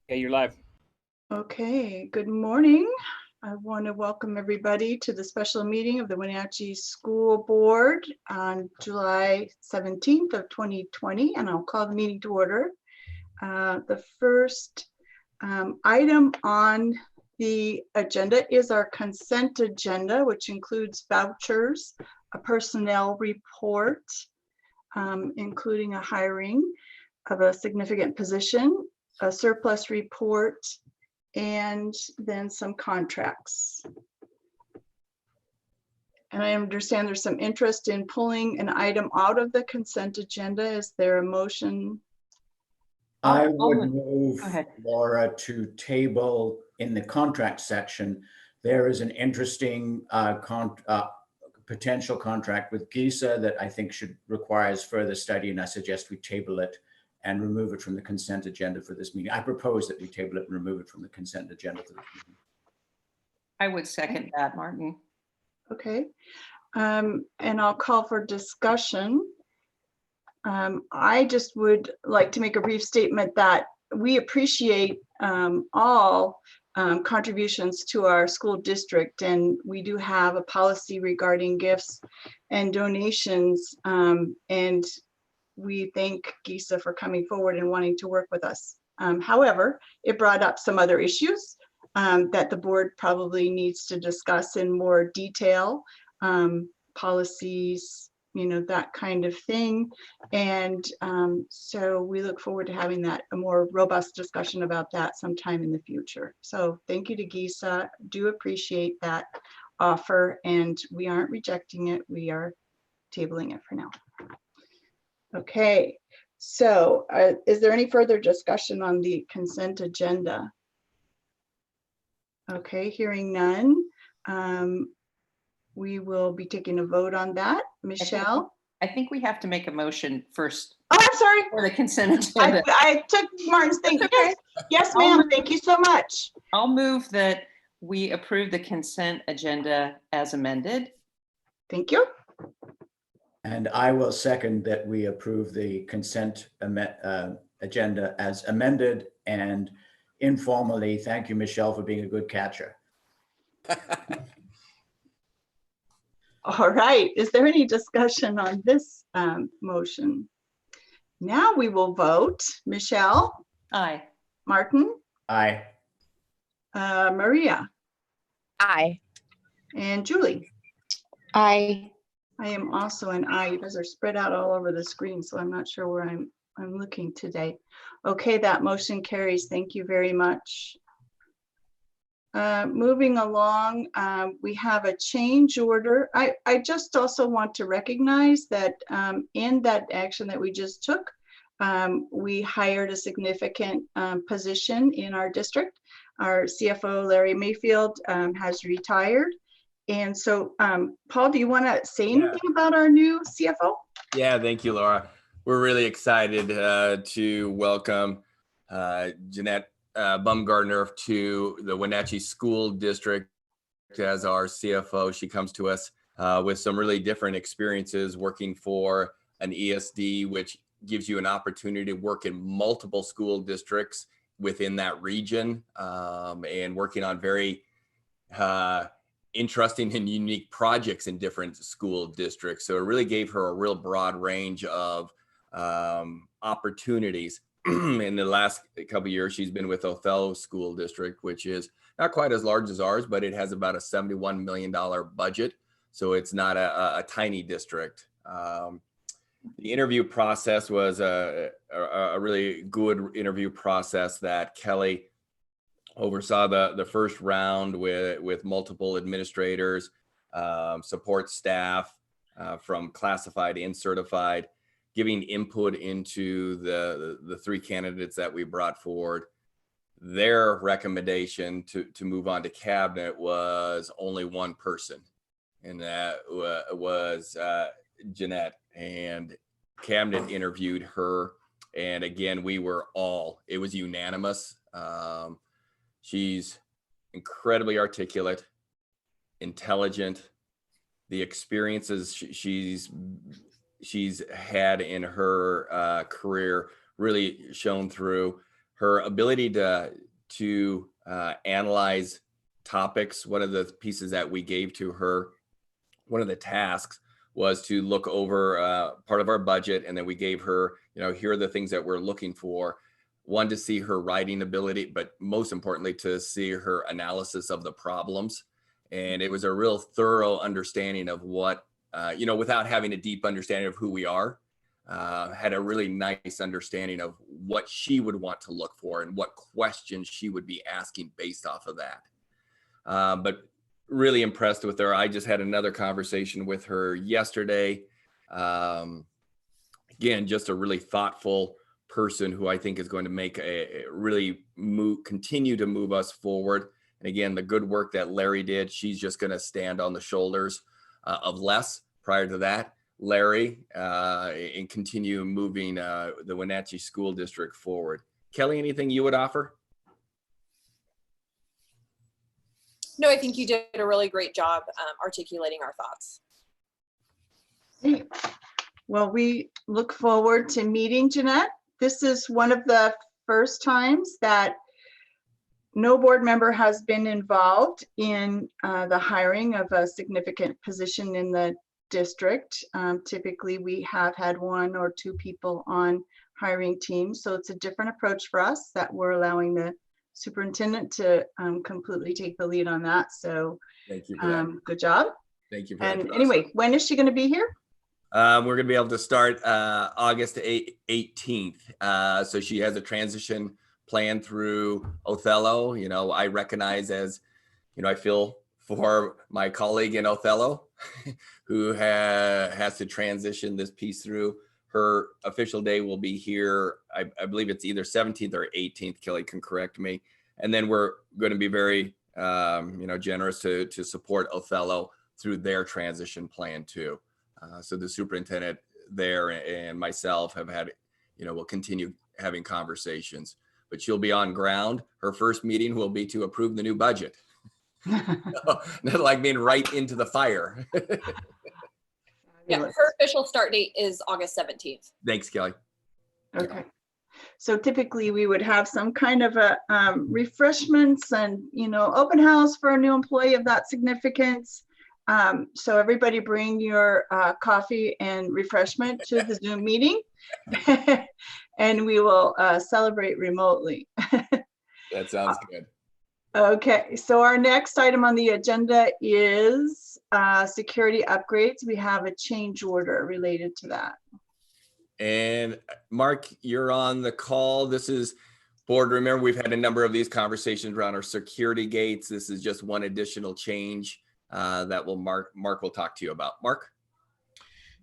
Okay, you're live. Okay, good morning. I want to welcome everybody to the special meeting of the Wenatchee School Board on July 17th of 2020, and I'll call the meeting to order. The first item on the agenda is our consent agenda, which includes vouchers, a personnel report, including a hiring of a significant position, a surplus report, and then some contracts. And I understand there's some interest in pulling an item out of the consent agenda. Is there a motion? I would move, Laura, to table in the contract section. There is an interesting potential contract with GISA that I think requires further study, and I suggest we table it and remove it from the consent agenda for this meeting. I propose that we table it and remove it from the consent agenda for this meeting. I would second that, Martin. Okay, and I'll call for discussion. I just would like to make a brief statement that we appreciate all contributions to our school district, and we do have a policy regarding gifts and donations, and we thank GISA for coming forward and wanting to work with us. However, it brought up some other issues that the board probably needs to discuss in more detail, policies, that kind of thing. And so we look forward to having a more robust discussion about that sometime in the future. So thank you to GISA. Do appreciate that offer, and we aren't rejecting it. We are tabling it for now. Okay, so is there any further discussion on the consent agenda? Okay, hearing none. We will be taking a vote on that. Michelle? I think we have to make a motion first. Oh, I'm sorry. For the consent agenda. I took Martin's thing. Okay. Yes, ma'am. Thank you so much. I'll move that we approve the consent agenda as amended. Thank you. And I will second that we approve the consent agenda as amended, and informally, thank you, Michelle, for being a good catcher. All right. Is there any discussion on this motion? Now we will vote. Michelle? Aye. Martin? Aye. Maria? Aye. And Julie? Aye. I am also an aye. You guys are spread out all over the screen, so I'm not sure where I'm looking today. Okay, that motion carries. Thank you very much. Moving along, we have a change order. I just also want to recognize that in that action that we just took, we hired a significant position in our district. Our CFO, Larry Mayfield, has retired. And so, Paul, do you want to say anything about our new CFO? Yeah, thank you, Laura. We're really excited to welcome Jeanette Bumgardner to the Wenatchee School District as our CFO. She comes to us with some really different experiences working for an ESD, which gives you an opportunity to work in multiple school districts within that region, and working on very interesting and unique projects in different school districts. So it really gave her a real broad range of opportunities. In the last couple of years, she's been with Othello School District, which is not quite as large as ours, but it has about a $71 million budget. So it's not a tiny district. The interview process was a really good interview process that Kelly oversaw the first round with multiple administrators, support staff from classified and certified, giving input into the three candidates that we brought forward. Their recommendation to move on to cabinet was only one person, and that was Jeanette. And cabinet interviewed her, and again, it was unanimous. She's incredibly articulate, intelligent. The experiences she's had in her career really shone through. her ability to analyze topics. One of the pieces that we gave to her, one of the tasks was to look over part of our budget, and then we gave her, here are the things that we're looking for. One, to see her writing ability, but most importantly, to see her analysis of the problems. And it was a real thorough understanding of what, without having a deep understanding of who we are, had a really nice understanding of what she would want to look for and what questions she would be asking based off of that. But really impressed with her. I just had another conversation with her yesterday. Again, just a really thoughtful person who I think is going to make continue to move us forward. And again, the good work that Larry did, she's just going to stand on the shoulders of Les prior to that, Larry, and continue moving the Wenatchee School District forward. Kelly, anything you would offer? No, I think you did a really great job articulating our thoughts. Great. Well, we look forward to meeting Jeanette. This is one of the first times that no board member has been involved in the hiring of a significant position in the district. Typically, we have had one or two people on hiring teams, so it's a different approach for us that we're allowing the superintendent to completely take the lead on that. So thank you for that. Good job. Thank you for And that. anyway, when is she going to be here? We're going to be able to start August 18th. So she has a transition plan through Othello. I recognize as, I feel for my colleague in Othello who has to transition this piece through. Her official day will be here. I believe it's either 17th or 18th. Kelly can correct me. And then we're going to be very, generous to support Othello through their transition plan too. So the superintendent there and myself have had, we'll continue having conversations, but she'll be on ground. Her first meeting will be to approve the new budget. Not like being right into the fire. Yeah, her official start date is August 17th. Thanks, Kelly. Okay. So typically we would have some kind of a refreshments and, open house for a new employee of that significance. So everybody bring your coffee and refreshment to the Zoom meeting and we will celebrate remotely. That sounds good. Okay, so our next item on the agenda is security upgrades. We have a change order related to that. And Mark, you're on the call. This is board. Remember, we've had a number of these conversations around our security gates. This is just one additional change that Mark will talk to you about. Mark?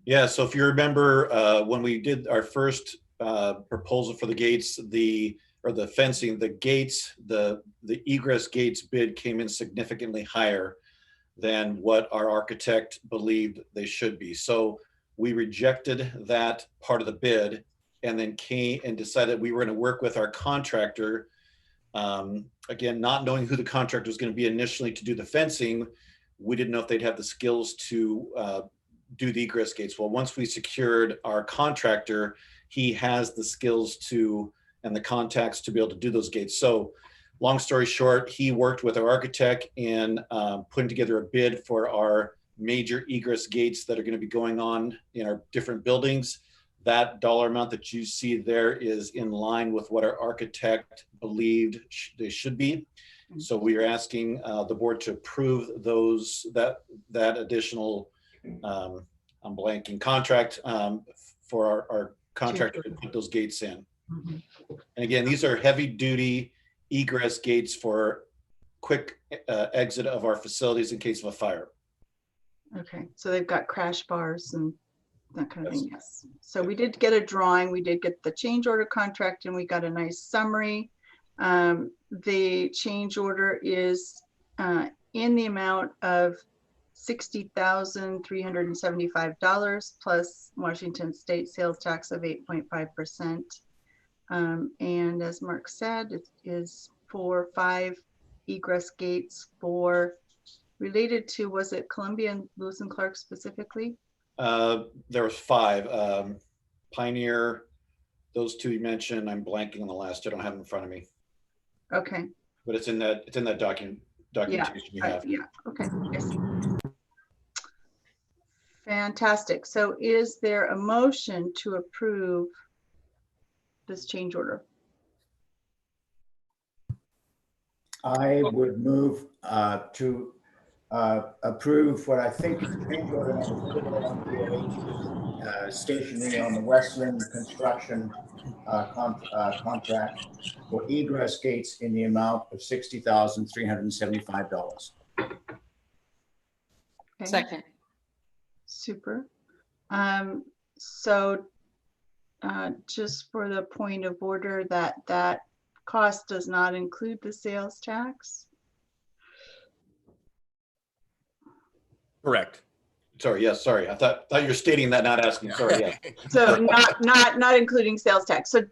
Yeah, so if you remember when we did our first proposal for the gates, the fencing, the gates, the egress gates bid came in significantly higher than what our architect believed they should be. So we rejected that part of the bid and then came and decided we were going to work with our contractor. Again, not knowing who the contractor was going to be initially to do the fencing, we didn't know if they'd have the skills to do the egress gates. Well, once we secured our contractor, he has the skills and the contacts to be able to do those gates. So long story short, he worked with our architect in putting together a bid for our major egress gates that are going to be going on in our different buildings. That dollar amount that you see there is in line with what our architect believed they should be. So we are asking the board to approve that additional, I'm blanking, contract for our contractor to put those gates in. Mm-hmm. And again, these are heavy duty egress gates for quick exit of our facilities in case of a fire. Okay, so they've got crash bars and that kind of thing, yes. So we did get a drawing, we did get the change order contract, and we got a nice summary. The change order is in the amount of $60,375 plus Washington State sales tax of 8.5%. And as Mark said, it is for 5 egress gates related to, was it Columbia and Lewis and Clark specifically? There was 5. Pioneer, those two you mentioned, I'm blanking on the last. I don't have it in front of me, Okay, but it's in that documentation you have. yeah, okay. I see. Fantastic. So is there a motion to approve this change order? I would move to approve what I think is change order number 418, stationery on the Westland construction contract for egress gates in the amount of $60,375. Okay, Second. super. So just for the point of order, that cost does not include the sales tax? Correct. Sorry, yes, sorry. I thought you were stating that, not asking. Sorry, yeah. So not including sales tax. So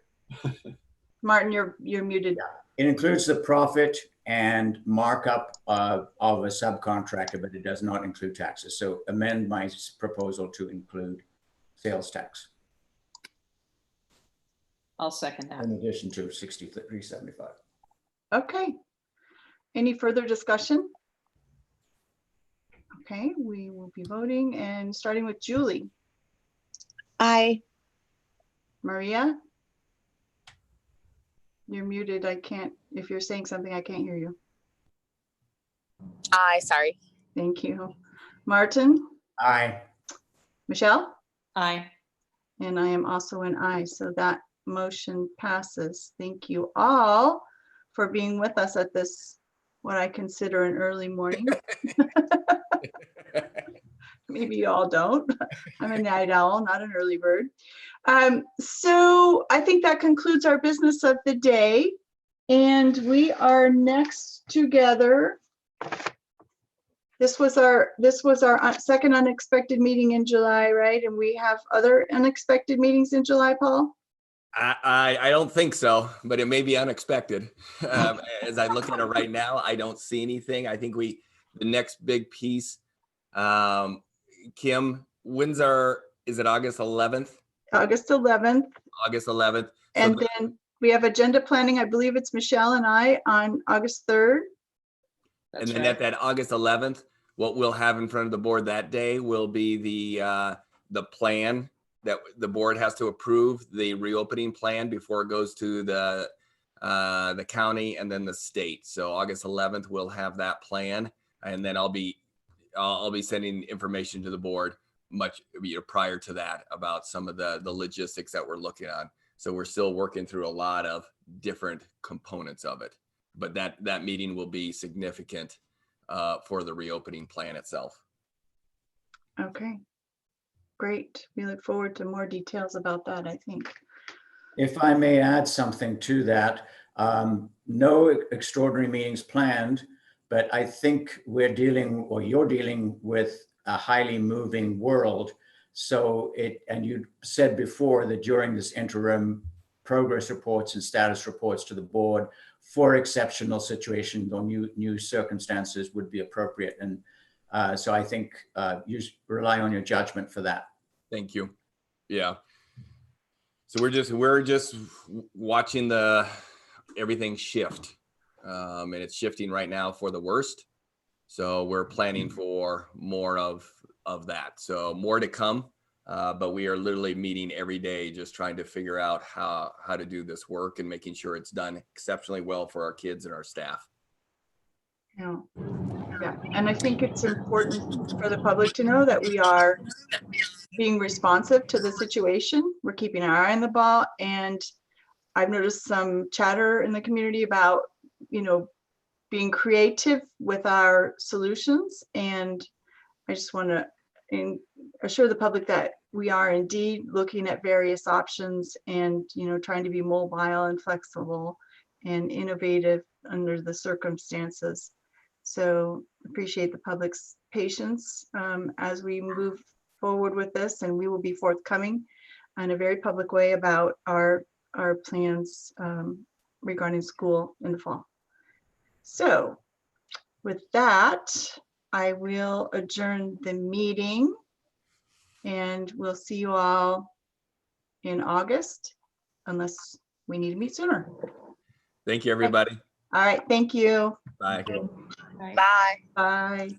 Martin, you're muted. It includes the profit and markup of a subcontractor, but it does not include taxes. So amend my proposal to include sales tax I'll second that. in addition to 6375. Okay. Any further discussion? Okay, we will be voting and starting with Julie. Aye. Maria? You're muted. I can't, if you're saying something, I can't hear you. Aye, sorry. Thank you. Martin? Aye. Michelle? Aye. And I am also an aye, so that motion passes. Thank you all for being with us at this, what I consider an early morning. Maybe you all don't. I'm a night owl, not an early bird. So I think that concludes our business of the day. And we are next together. This was our second unexpected meeting in July, right? And we have other unexpected meetings in July, Paul? I don't think so, but it may be unexpected. As I look at it right now, I don't see anything. I think the next big piece, Kim, is it August 11th? August 11th. August 11th. And then we have agenda planning. I believe it's Michelle and I on August 3rd. And then at that August 11th, what we'll have in front of the board that day will be the plan that the board has to approve, the reopening plan before it goes to the county and then the state. So August 11th, we'll have that plan, and then I'll be sending information to the board much prior to that about some of the logistics that we're looking on. So we're still working through a lot of different components of it, but that meeting will be significant for the reopening plan itself. Okay, great. We look forward to more details about that, I think. If I may add something to that, no extraordinary meetings planned, but I think you're dealing with a highly moving world. So and you said before that during this interim, progress reports and status reports to the board for exceptional situations or new circumstances would be appropriate. And so I think you rely on your judgment for that. Thank you. Yeah. So we're just watching everything shift, and it's shifting right now for the worst. So we're planning for more of that. So more to come, but we are literally meeting every day, just trying to figure out how to do this work and making sure it's done exceptionally well for our kids and our staff. Yeah. Yeah, and I think it's important for the public to know that we are being responsive to the situation. We're keeping our eye on the ball, and I've noticed some chatter in the community about, being creative with our solutions. And I just want to assure the public that we are indeed looking at various options and, trying to be mobile and flexible and innovative under the circumstances. So appreciate the public's patience as we move forward with this, and we will be forthcoming in a very public way about our plans regarding school in the fall. So with that, I will adjourn the meeting, and we'll see you all in August. unless we need to meet sooner. Thank you, everybody. All right, thank you. Bye. Bye. Bye.